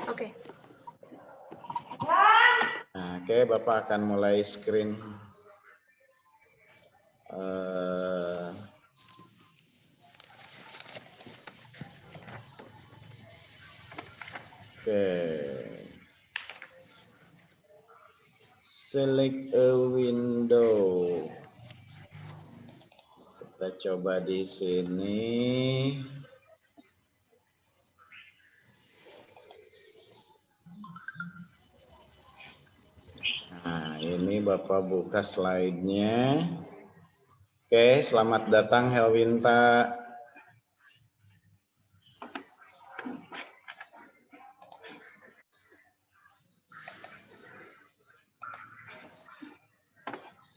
Oke. Nah, oke, Bapak akan mulai screen. Oke. Select a window. Kita coba di sini. Nah, ini Bapak buka slide-nya. Oke, selamat datang Helwinta.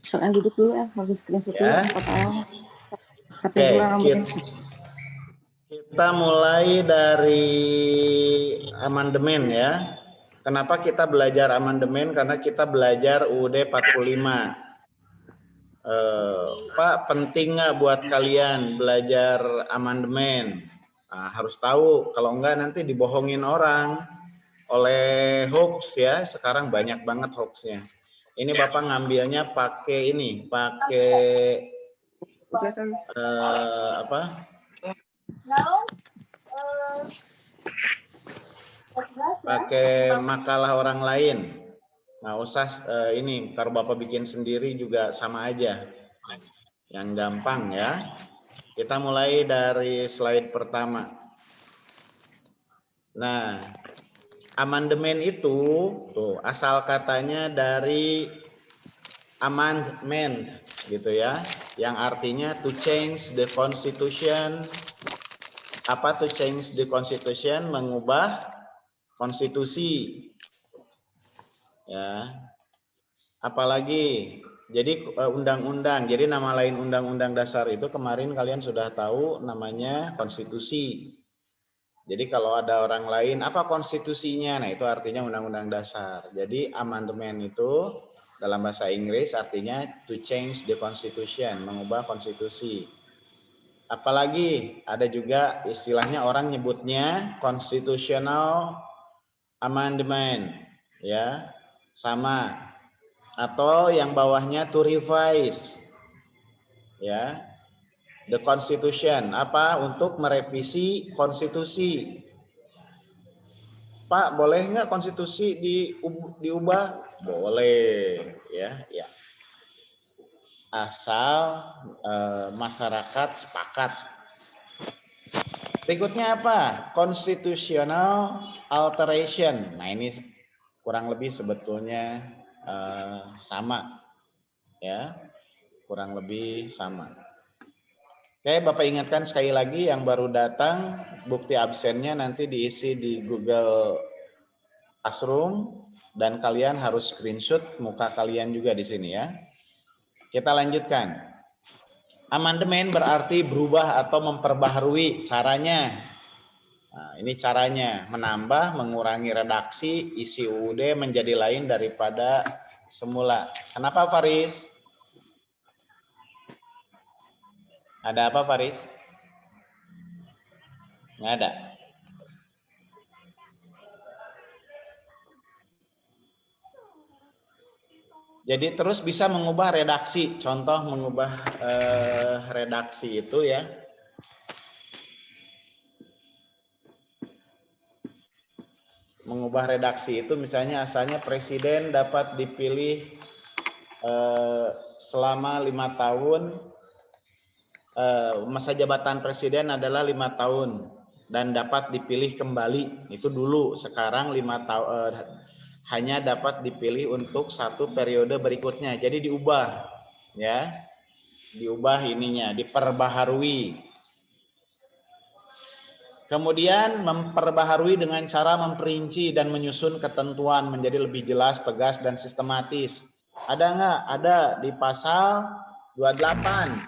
Soalnya duduk dulu ya, harus screenshot dulu. Ya. Oke, kita mulai dari amandemen ya. Kenapa kita belajar amandemen? Karena kita belajar UUD 45. Pak, penting nggak buat kalian belajar amandemen? Nah, harus tahu, kalau enggak nanti dibohongin orang oleh hoax ya. Sekarang banyak banget hoaxnya. Ini Bapak ngambilnya pakai ini, pakai apa? Pakai makalah orang lain. Nggak usah ini, kalau Bapak bikin sendiri juga sama aja. Yang gampang ya. Kita mulai dari slide pertama. Nah, amandemen itu tuh asal katanya dari amendment gitu ya, yang artinya to change the constitution. Apa to change the constitution? Mengubah konstitusi. Ya. Apalagi jadi undang-undang. Jadi nama lain undang-undang dasar itu kemarin kalian sudah tahu namanya konstitusi. Jadi kalau ada orang lain, apa konstitusinya? Nah, itu artinya undang-undang dasar. Jadi amandemen itu dalam bahasa Inggris artinya to change the constitution, mengubah konstitusi. Apalagi ada juga istilahnya orang nyebutnya constitutional amendment, ya, sama. Atau yang bawahnya to revise, ya. The Constitution, apa? Untuk merevisi konstitusi. Pak, boleh nggak konstitusi diubah? Boleh, ya. Asal masyarakat sepakat. Berikutnya apa? Constitutional alteration. Nah, ini kurang lebih sebetulnya sama, ya. Kurang lebih sama. Oke, Bapak ingatkan sekali lagi yang baru datang, bukti absennya nanti diisi di Google Classroom dan kalian harus screenshot muka kalian juga di sini ya. Kita lanjutkan. Amandemen berarti berubah atau memperbaharui caranya. Nah, ini caranya, menambah, mengurangi redaksi, isi UUD menjadi lain daripada semula. Kenapa, Faris? Ada apa, Faris? Nggak ada. Jadi terus bisa mengubah redaksi. Contoh mengubah redaksi itu ya. Mengubah redaksi itu misalnya asalnya presiden dapat dipilih selama 5 tahun. Masa jabatan presiden adalah 5 tahun dan dapat dipilih kembali. Itu dulu. Sekarang 5 tahun hanya dapat dipilih untuk 1 periode berikutnya. Jadi diubah, ya, diubah ininya, diperbaharui. Kemudian memperbaharui dengan cara memperinci dan menyusun ketentuan menjadi lebih jelas, tegas, dan sistematis. Ada nggak? Ada di pasal 28.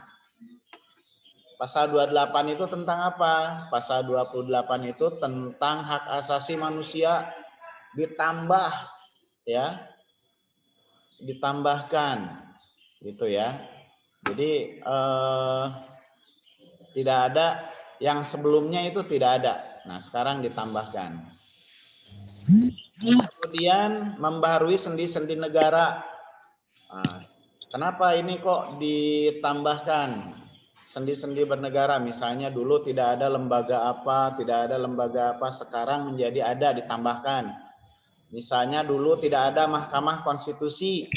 Pasal 28 itu tentang apa? Pasal 28 itu tentang hak asasi manusia ditambah, ya, ditambahkan gitu ya. Jadi tidak ada, yang sebelumnya itu tidak ada. Nah, sekarang ditambahkan. Kemudian membaharui sendi-sendi negara. Nah, kenapa ini kok ditambahkan sendi-sendi bernegara? Misalnya dulu tidak ada lembaga apa, sekarang menjadi ada, ditambahkan. Misalnya dulu tidak ada Mahkamah Konstitusi,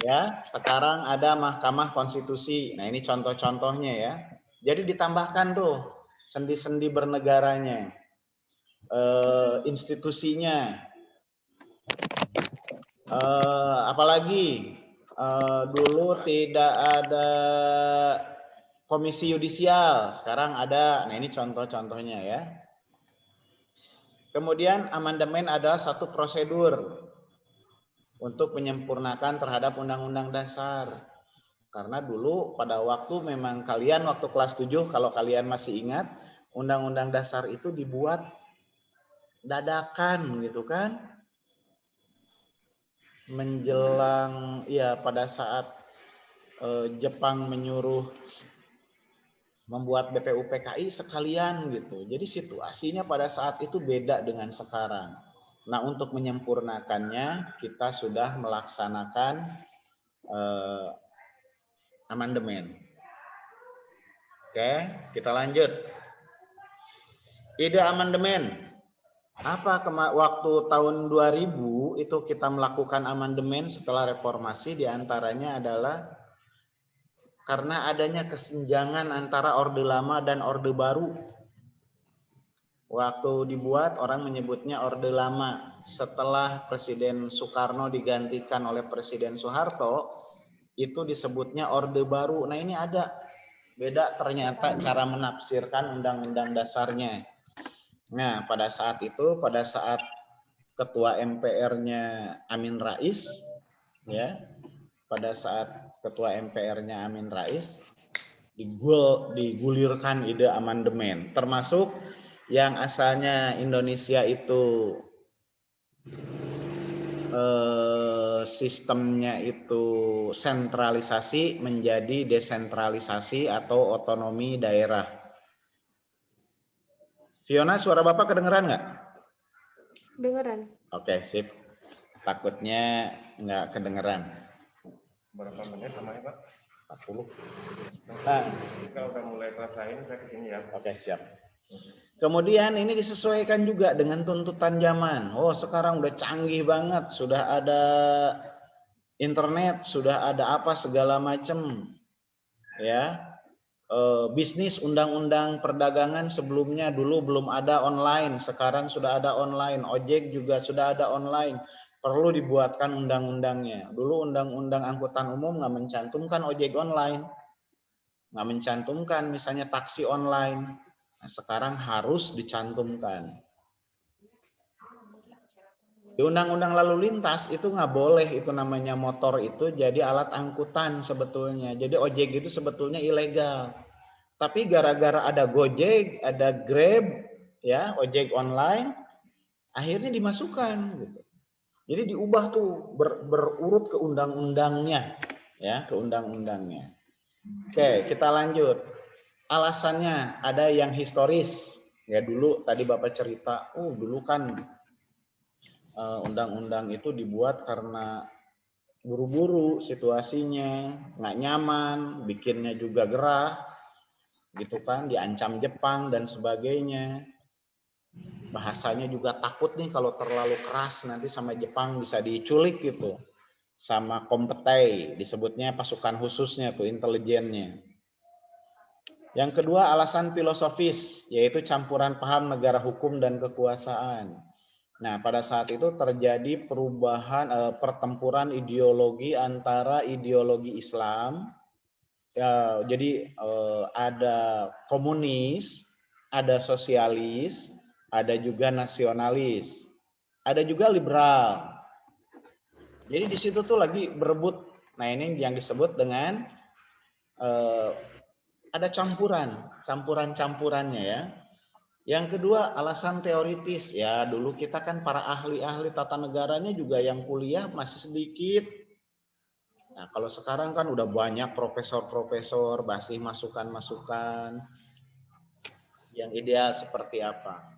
ya, sekarang ada Mahkamah Konstitusi. Nah, ini contoh-contohnya ya. Jadi ditambahkan tuh sendi-sendi bernegaranya, institusinya. Apalagi dulu tidak ada komisi yudisial, sekarang ada. Nah, ini contoh-contohnya ya. Kemudian amandemen adalah satu prosedur untuk menyempurnakan terhadap Undang-Undang Dasar. Karena dulu pada waktu memang kalian waktu kelas 7, kalau kalian masih ingat, Undang-Undang Dasar itu dibuat dadakan gitu kan. Menjelang ya pada saat Jepang menyuruh membuat BPUPKI sekalian gitu. Jadi situasinya pada saat itu beda dengan sekarang. Nah, untuk menyempurnakannya kita sudah melaksanakan amandemen. Oke, kita lanjut. Ide amandemen. Apa waktu tahun 2000 itu kita melakukan amandemen setelah reformasi, diantaranya adalah karena adanya kesenjangan antara Orde Lama dan Orde Baru. Waktu dibuat orang menyebutnya Orde Lama. Setelah Presiden Soekarno digantikan oleh Presiden Soeharto, itu disebutnya Orde Baru. Nah, ini ada beda ternyata cara menafsirkan Undang-Undang Dasarnya. Nah, pada saat itu, pada saat Ketua MPR-nya Amin Rais, ya, pada saat Ketua MPR-nya Amin Rais, digulirkan ide amandemen, termasuk yang asalnya Indonesia itu sistemnya itu sentralisasi menjadi desentralisasi atau otonomi daerah. Fiona, suara Bapak kedengeran nggak? Dengeran. Oke, sip. Takutnya nggak kedengeran. Berapa menit namanya, Pak? 40. Nah, jika udah mulai rasain, saya kesini ya. Oke, siap. Kemudian ini disesuaikan juga dengan tuntutan zaman. Oh, sekarang udah canggih banget, sudah ada internet, sudah ada apa segala macam. Ya. Bisnis undang-undang perdagangan sebelumnya dulu belum ada online, sekarang sudah ada online. Ojek juga sudah ada online. Perlu dibuatkan undang-undangnya. Dulu undang-undang angkutan umum nggak mencantumkan ojek online, nggak mencantumkan misalnya taksi online. Nah, sekarang harus dicantumkan. Di undang-undang lalu lintas itu nggak boleh itu namanya motor itu jadi alat angkutan sebetulnya. Jadi ojek itu sebetulnya ilegal. Tapi gara-gara ada Gojek, ada Grab, ya ojek online, akhirnya dimasukkan. Gitu. Jadi diubah tuh berurut ke undang-undangnya, ya ke undang-undangnya. Oke, kita lanjut. Alasannya ada yang historis. Ya dulu tadi Bapak cerita, dulu kan undang-undang itu dibuat karena buru-buru situasinya, nggak nyaman, bikinnya juga gerah, gitu kan, diancam Jepang dan sebagainya. Bahasanya juga takut nih kalau terlalu keras nanti sama Jepang bisa diculik gitu. Sama Kompetei, disebutnya pasukan khususnya tuh, intelijennya. Yang kedua alasan filosofis, yaitu campuran paham negara hukum dan kekuasaan. Nah, pada saat itu terjadi perubahan pertempuran ideologi antara ideologi Islam, ya, jadi ada komunis, ada sosialis, ada juga nasionalis, ada juga liberal. Jadi di situ tuh lagi berebut. Nah, ini yang disebut dengan ada campurannya ya. Yang kedua, alasan teoritis. Ya, dulu kita kan para ahli-ahli tata negaranya juga yang kuliah masih sedikit. Nah, kalau sekarang kan udah banyak profesor-profesor, masih masukan-masukan yang ideal seperti apa.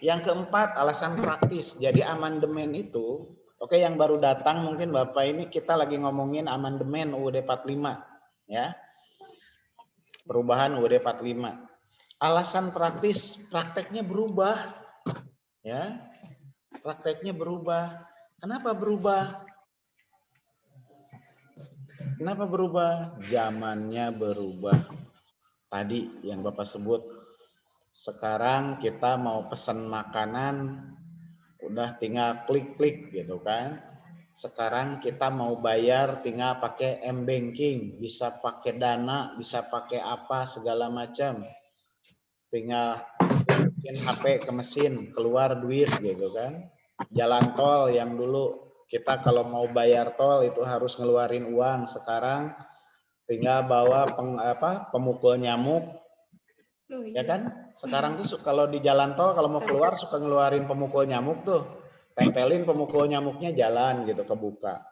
Yang keempat, alasan praktis. Jadi amandemen itu, oke, yang baru datang mungkin Bapak ini kita lagi ngomongin amandemen UUD 45 ya. Perubahan UUD 45. Alasan praktis, prakteknya berubah. Ya. Prakteknya berubah. Kenapa berubah? Kenapa berubah? Zamannya berubah. Tadi yang Bapak sebut, sekarang kita mau pesan makanan, udah tinggal klik-klik gitu kan. Sekarang kita mau bayar tinggal pakai M-Banking, bisa pakai Dana, bisa pakai apa, segala macam. Tinggal masukin HP ke mesin, keluar duit gitu kan. Jalan tol yang dulu kita kalau mau bayar tol itu harus ngeluarin uang, sekarang tinggal bawa pemukul nyamuk, Oh, ya iya. kan? Sekarang tuh kalau di jalan tol kalau mau keluar suka ngeluarin pemukul nyamuk tuh, tempelin pemukul nyamuknya jalan gitu kebuka.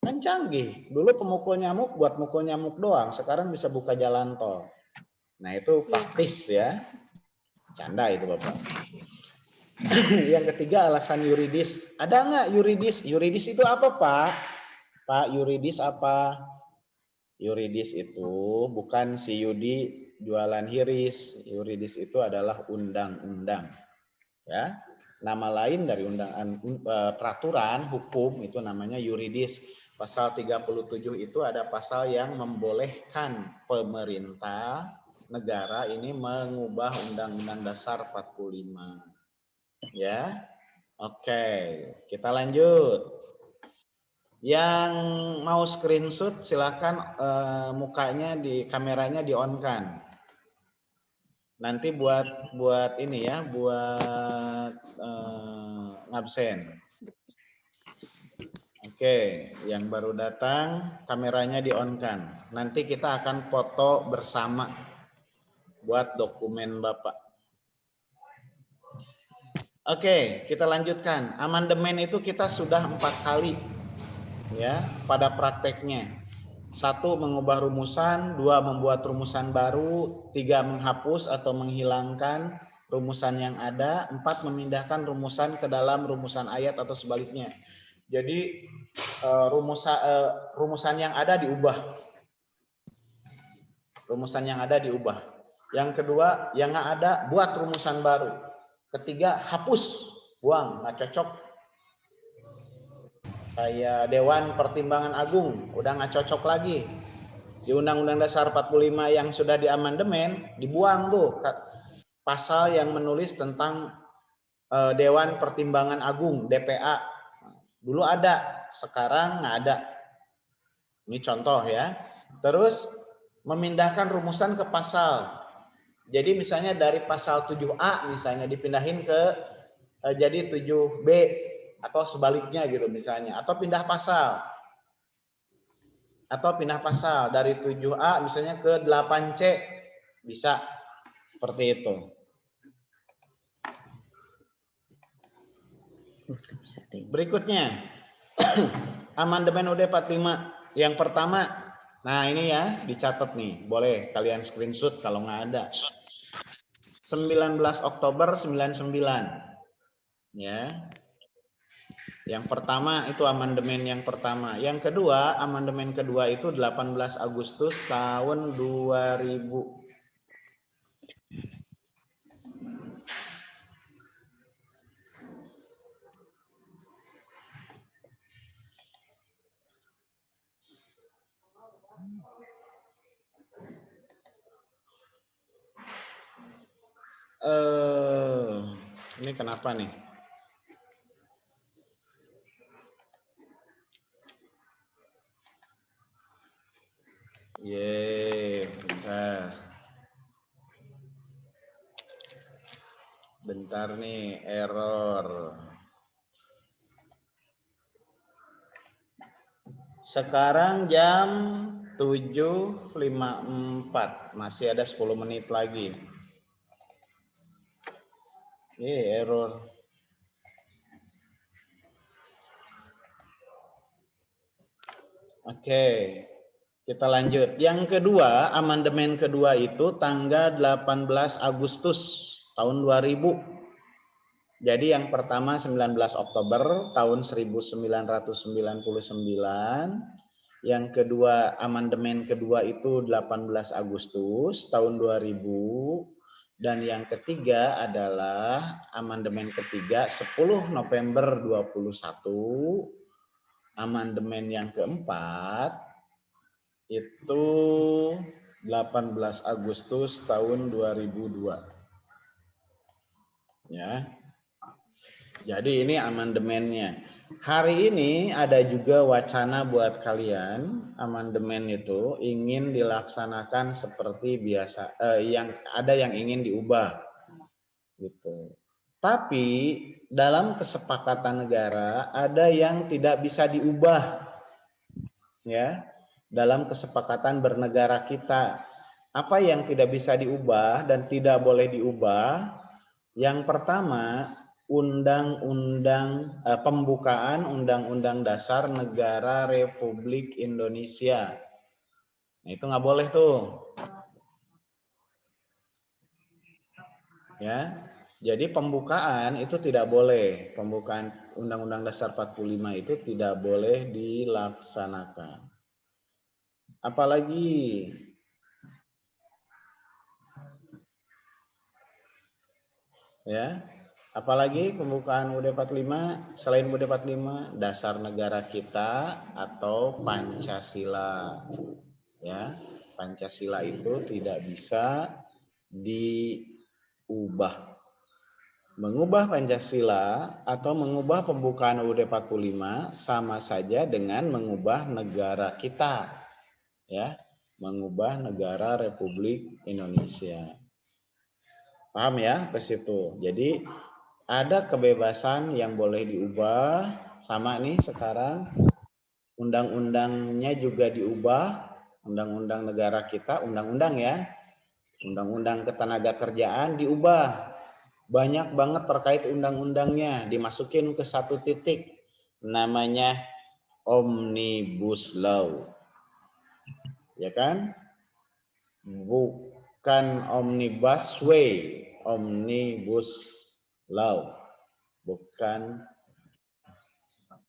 Kan canggih. Dulu pemukul nyamuk buat mukul nyamuk doang, sekarang bisa buka jalan tol. Nah itu praktis ya. Canda itu Bapak. Yang ketiga alasan yuridis. Ada nggak yuridis? Yuridis itu apa Pak? Pak, yuridis apa? Yuridis itu bukan si Yudi jualan hiris. Yuridis itu adalah undang-undang. Ya, nama lain dari peraturan hukum itu namanya yuridis. Pasal 37 itu ada pasal yang membolehkan pemerintah negara ini mengubah Undang-Undang Dasar 45. Ya. Oke, kita lanjut. Yang mau screenshot silakan mukanya di kameranya di on kan. Nanti buat ini ya, buat ngabsen. Oke, yang baru datang kameranya di on kan. Nanti kita akan foto bersama buat dokumen Bapak. Oke, kita lanjutkan. Amandemen itu kita sudah 4 kali ya pada prakteknya. 1 mengubah rumusan, 2 membuat rumusan baru, 3 menghapus atau menghilangkan rumusan yang ada, 4 memindahkan rumusan ke dalam rumusan ayat atau sebaliknya. Jadi rumusan yang ada diubah. Rumusan yang ada diubah. Yang kedua, yang nggak ada buat rumusan baru. Ketiga, hapus, buang, nggak cocok. Kayak Dewan Pertimbangan Agung, udah nggak cocok lagi. Di Undang-Undang Dasar 45 yang sudah diamandemen, dibuang tuh pasal yang menulis tentang Dewan Pertimbangan Agung, DPA. Dulu ada, sekarang nggak ada. Ini contoh ya. Terus memindahkan rumusan ke pasal. Jadi misalnya dari pasal 7A misalnya dipindahin ke jadi 7B atau sebaliknya gitu misalnya, atau pindah pasal. Atau pindah pasal dari 7A misalnya ke 8C bisa seperti itu. Berikutnya amandemen UUD 45 yang pertama. Nah ini ya dicatat nih, boleh kalian screenshot kalau nggak ada. 19 Oktober 99 ya. Yang pertama itu amandemen yang pertama. Yang kedua, amandemen kedua itu 18 Agustus tahun 2000. Ini kenapa nih? Bentar. Bentar nih, error. Sekarang jam 7.54, masih ada 10 menit lagi. Error. Oke, kita lanjut. Yang kedua, amandemen kedua itu tanggal 18 Agustus tahun 2000. Jadi yang pertama 19 Oktober tahun 1999, yang kedua amandemen kedua itu 18 Agustus tahun 2000, dan yang ketiga adalah amandemen ketiga 10 November 21, amandemen yang keempat itu 18 Agustus tahun 2002. Ya. Jadi ini amandemennya. Hari ini ada juga wacana buat kalian, amandemen itu ingin dilaksanakan seperti biasa, yang ingin diubah, gitu. Tapi dalam kesepakatan negara ada yang tidak bisa diubah, ya. Dalam kesepakatan bernegara kita, apa yang tidak bisa diubah dan tidak boleh diubah? Yang pertama, pembukaan Undang-Undang Dasar Negara Republik Indonesia. Nah, itu nggak boleh tuh. Ya, jadi pembukaan itu tidak boleh. Pembukaan Undang-Undang Dasar 45 itu tidak boleh dilaksanakan. Apalagi ya. Apalagi pembukaan UUD 45, selain UUD 45, dasar negara kita atau Pancasila. Ya, Pancasila itu tidak bisa diubah. Mengubah Pancasila atau mengubah pembukaan UUD 45 sama saja dengan mengubah negara kita. Ya, mengubah negara Republik Indonesia. Paham ya ke situ. Jadi ada kebebasan yang boleh diubah, sama nih sekarang undang-undangnya juga diubah, undang-undang negara kita, undang-undang ya, undang-undang ketenagakerjaan diubah, banyak banget terkait undang-undangnya, dimasukin ke satu titik, namanya Omnibus Law, ya kan? Bukan Omnibus Way, Omnibus Law, bukan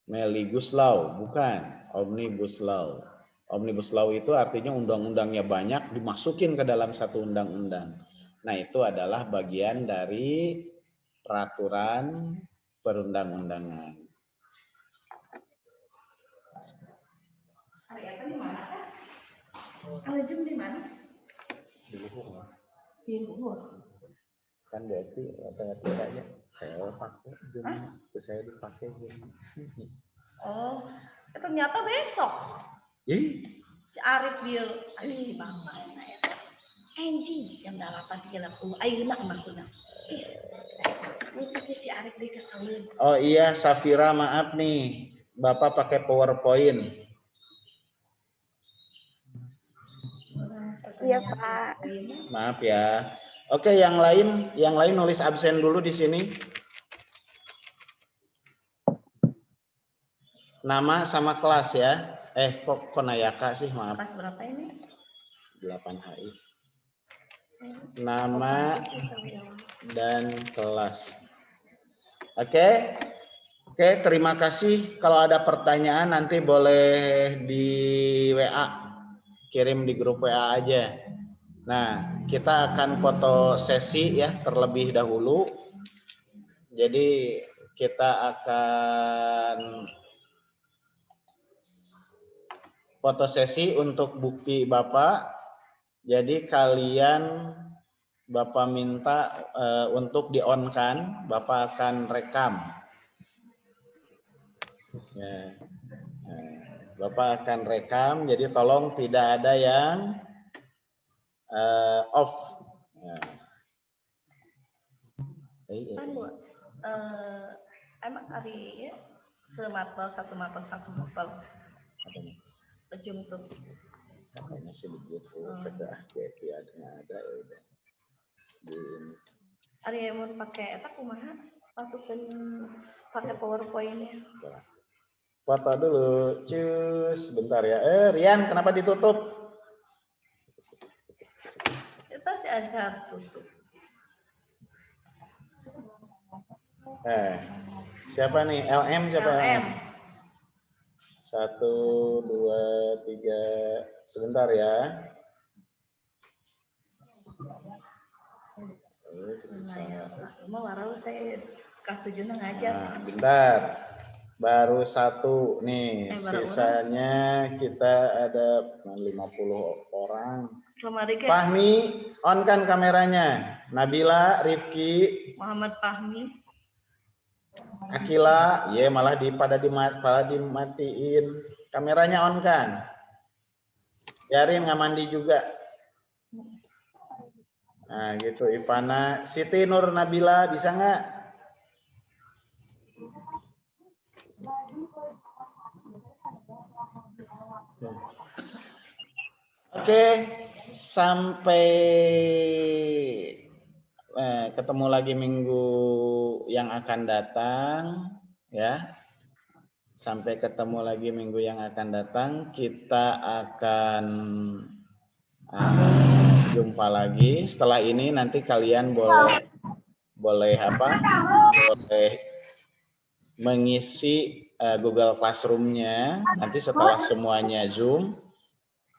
Meligus Law, bukan Omnibus Law. Omnibus Law itu artinya undang-undangnya banyak dimasukin ke dalam satu undang-undang. Nah, itu adalah bagian dari peraturan perundang-undangan. Alajem di mana? Di Luhur. Di Luhur. Kan berarti tidaknya saya pakai Zoom, saya dipakai Zoom. Oh, ternyata besok. Si Arif dia ada si Bapak. Anjing jam 8.30. Ayeuna maksudnya. Ini si Arif dia keselin. Oh iya, Safira, maaf nih. Bapak pakai PowerPoint. Iya, Pak. Maaf ya. Oke, yang lain nulis absen dulu di sini. Nama sama kelas ya. Kok Nayaka sih, maaf. Kelas berapa ini? 8 HI. Nama dan kelas. Oke. Oke, terima kasih. Kalau ada pertanyaan nanti boleh di WA. Kirim di grup WA aja. Nah, kita akan foto sesi ya terlebih dahulu. Jadi kita akan foto sesi untuk bukti Bapak. Jadi kalian Bapak minta untuk di-on-kan, Bapak akan rekam. Ya. Nah, Bapak akan rekam, jadi tolong tidak ada yang off. Nah. Emang hari ya semapel satu mapel. Ujung tuh. Katanya sih begitu. Kata Betty ada ya udah. Hari mau pakai eta kumaha? Masukin pakai PowerPoint-nya. Foto dulu. Cus, bentar ya. Rian, kenapa ditutup? Itu si Azhar tutup. Siapa nih? LM siapa? LM. 1, 2, 3. Sebentar ya. Mau warau saya kelas 7 ngajar. Nah, bentar. Baru 1 nih. Baru Sisanya kita ada 50 orang. Lemari ke Fahmi, on kan kameranya. Nabila, Rifki, Muhammad Fahmi. Akila, ya malah dimatiin. Kameranya on kan? Biarin nggak mandi juga. Nah gitu, Ivana, Siti Nur Nabila bisa nggak? Oke, sampai ketemu lagi minggu yang akan datang, ya. Sampai ketemu lagi minggu yang akan datang, kita akan jumpa lagi. Setelah ini nanti kalian boleh mengisi Google Classroom-nya nanti setelah semuanya Zoom.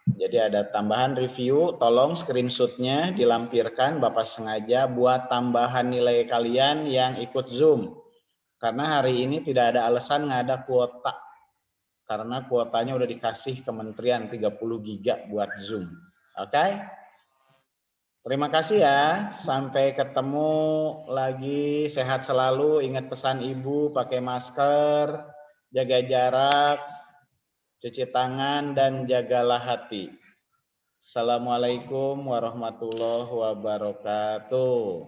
Jadi ada tambahan review, tolong screenshot-nya dilampirkan, Bapak sengaja buat tambahan nilai kalian yang ikut Zoom. Karena hari ini tidak ada alasan nggak ada kuota. Karena kuotanya udah dikasih kementerian 30 GB buat Zoom. Oke? Terima kasih ya. Sampai ketemu lagi. Sehat selalu. Ingat pesan Ibu, pakai masker, jaga jarak, cuci tangan, dan jagalah hati. Assalamualaikum warahmatullahi wabarakatuh.